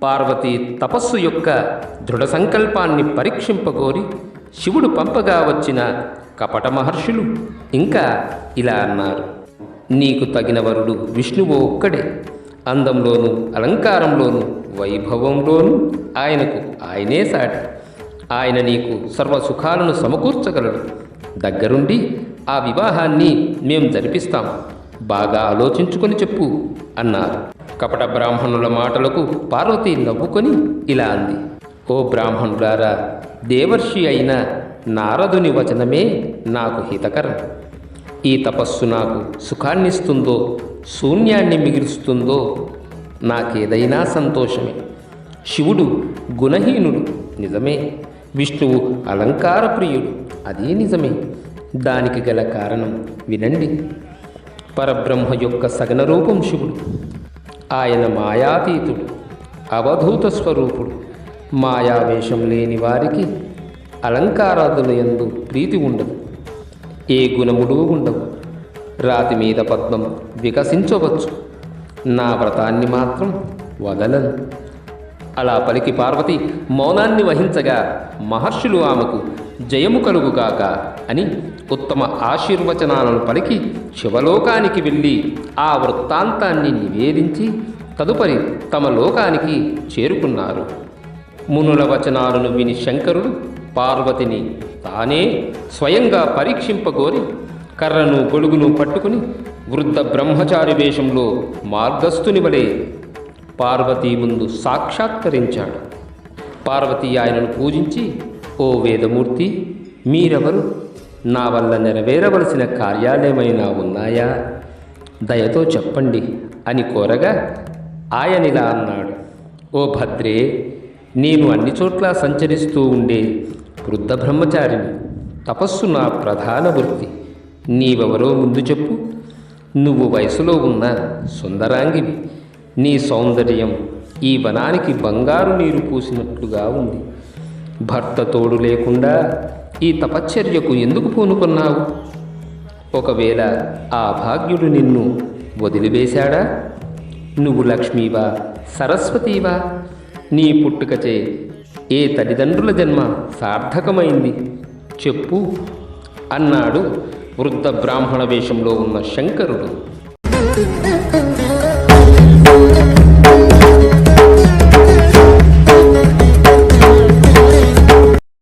పార్వతీ తపస్సు యొక్క దృఢ సంకల్పాన్ని పరీక్షింపగోరి శివుడు పంపగా వచ్చిన కపట మహర్షులు ఇంకా ఇలా అన్నారు: నీకు తగిన వరుడు విష్ణువు ఒక్కడే. అందంలోనూ అలంకారంలోనూ వైభవంలోనూ ఆయనకు ఆయనే సాటి. ఆయన నీకు సర్వసుఖాలను సమకూర్చగలడు. దగ్గరుండి ఆ వివాహాన్ని మేం జరిపిస్తాం. బాగా ఆలోచించుకొని చెప్పు అన్నారు. కపట బ్రాహ్మణుల మాటలకు పార్వతి నవ్వుకొని ఇలా అంది: ఓ బ్రాహ్మణులారా, దేవర్షి అయిన నారదుని వచనమే నాకు హితకరం. ఈ తపస్సు నాకు సుఖాన్నిస్తుందో శూన్యాన్ని మిగులుస్తుందో నాకేదైనా సంతోషమే. శివుడు గుణహీనుడు నిజమే, విష్ణువు అలంకార ప్రియుడు అదే నిజమే. దానికి గల కారణం వినండి. పరబ్రహ్మ యొక్క సగన రూపం శివుడు. ఆయన మాయాతీతుడు, అవధూత స్వరూపుడు. మాయావేషం లేని వారికి అలంకారాదుల యందు ప్రీతి ఉండదు, ఏ గుణములు ఉండవు. రాతి మీద పద్మం వికసించవచ్చు, నా వ్రతాన్ని మాత్రం వదలను. అలా పలికి పార్వతి మౌనాన్ని వహించగా మహర్షులు ఆమెకు జయము కలుగుగాక అని ఉత్తమ ఆశీర్వచనాలను పలికి శివలోకానికి వెళ్ళి ఆ వృత్తాంతాన్ని నివేదించి తదుపరి తమ లోకానికి చేరుకున్నారు. మునుల వచనాలను విని శంకరుడు పార్వతిని తానే స్వయంగా పరీక్షింపగోరి కర్రను గొడుగును పట్టుకుని వృద్ధ బ్రహ్మచారి వేషంలో మార్గస్థుని వలె పార్వతీ ముందు సాక్షాత్కరించాడు. పార్వతి ఆయనను పూజించి, ఓ వేదమూర్తి, మీరెవరు? నా వల్ల నెరవేరవలసిన కార్యాలేమైనా ఉన్నాయా? దయతో చెప్పండి అని కోరగా ఆయనిలా అన్నాడు: ఓ భద్రే, నేను అన్ని చోట్ల సంచరిస్తూ ఉండే వృద్ధ బ్రహ్మచారిని. తపస్సు నా ప్రధాన వృత్తి. నీవెవరో ముందు చెప్పు. నువ్వు వయసులో ఉన్న సుందరాంగివి. నీ సౌందర్యం ఈ వనానికి బంగారు నీరు పూసినట్లుగా ఉంది. భర్త తోడు లేకుండా ఈ తపశ్చర్యకు ఎందుకు పూనుకున్నావు? ఒకవేళ ఆ భాగ్యుడు నిన్ను వదిలివేశాడా? నువ్వు లక్ష్మీవా, సరస్వతీవా? నీ పుట్టుకచే ఏ తల్లిదండ్రుల జన్మ సార్థకమైంది చెప్పు అన్నాడు వృద్ధ బ్రాహ్మణ వేషంలో ఉన్న శంకరుడు.